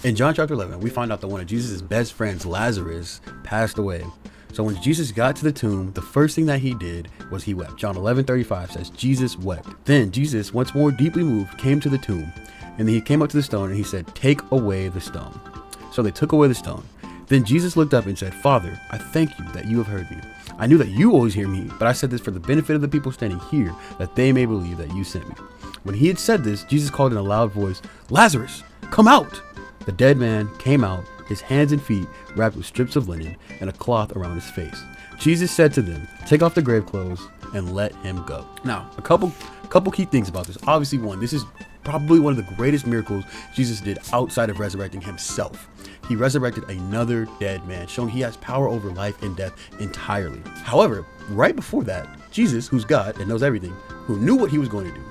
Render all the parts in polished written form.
In John chapter 11, we find out that one of Jesus' best friends, Lazarus, passed away. So when Jesus got to the tomb, the first thing that he did was he wept. John 11:35 says, Jesus wept. Then Jesus, once more deeply moved, came to the tomb. And then he came up to the stone and he said, take away the stone. So they took away the stone. Then Jesus looked up and said, Father, I thank you that you have heard me. I knew that you always hear me, but I said this for the benefit of the people standing here, that they may believe that you sent me. When he had said this, Jesus called in a loud voice, Lazarus, come out! The dead man came out, his hands and feet wrapped with strips of linen and a cloth around his face. Jesus said to them, take off the grave clothes and let him go. Now, a couple key things about this. Obviously, one, this is probably one of the greatest miracles Jesus did outside of resurrecting himself. He resurrected another dead man, showing he has power over life and death entirely. However, right before that, Jesus, who's God and knows everything, who knew what he was going to do,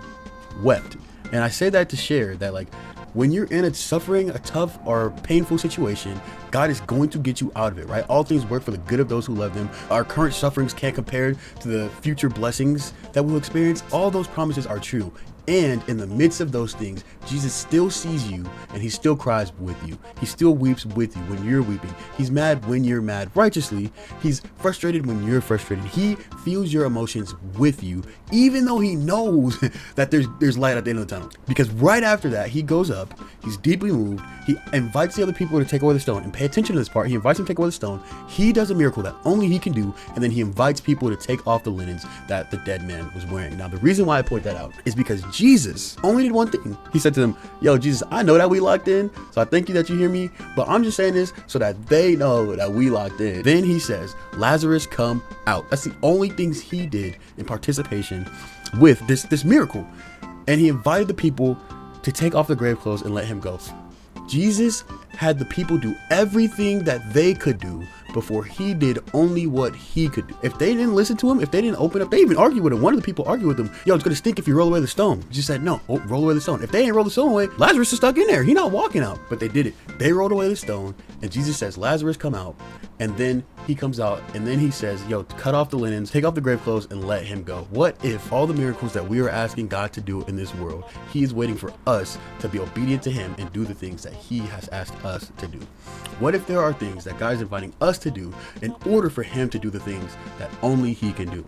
wept. And I say that to share that, like, when you're in a tough or painful situation, God is going to get you out of it, right? All things work for the good of those who love him. Our current sufferings can't compare to the future blessings that we'll experience. All those promises are true. And in the midst of those things, Jesus still sees you and he still cries with you. He still weeps with you when you're weeping. He's mad when you're mad righteously. He's frustrated when you're frustrated. He feels your emotions with you, even though he knows that there's light at the end of the tunnel. Because right after that, he goes up, he's deeply moved. He invites the other people to take away the stone, and pay attention to this part. He invites them to take away the stone. He does a miracle that only he can do. And then he invites people to take off the linens that the dead man was wearing. Now, the reason why I point that out is because Jesus only did one thing. He said to them, yo, Jesus, I know that we locked in, so I thank you that you hear me, but I'm just saying this so that they know that we locked in. Then he says, Lazarus, come out. That's the only things he did in participation with this miracle. And he invited the people to take off the grave clothes and let him go. Jesus had the people do everything that they could do before he did only what he could do. If they didn't listen to him, if they didn't open up, they even argued with him. One of the people argued with him, yo, it's gonna stink if you roll away the stone. Jesus said, no, roll away the stone. If they ain't roll the stone away, Lazarus is stuck in there. He's not walking out. But they did it. They rolled away the stone, and Jesus says, Lazarus, come out. And then he comes out, and then he says, yo, cut off the linens, take off the grave clothes, and let him go. What if all the miracles that we are asking God to do in this world, he is waiting for us to be obedient to him and do the things that he has asked us to do? What if there are things that God is inviting us to do in order for him to do the things that only he can do?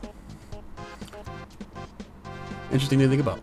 Interesting to think about.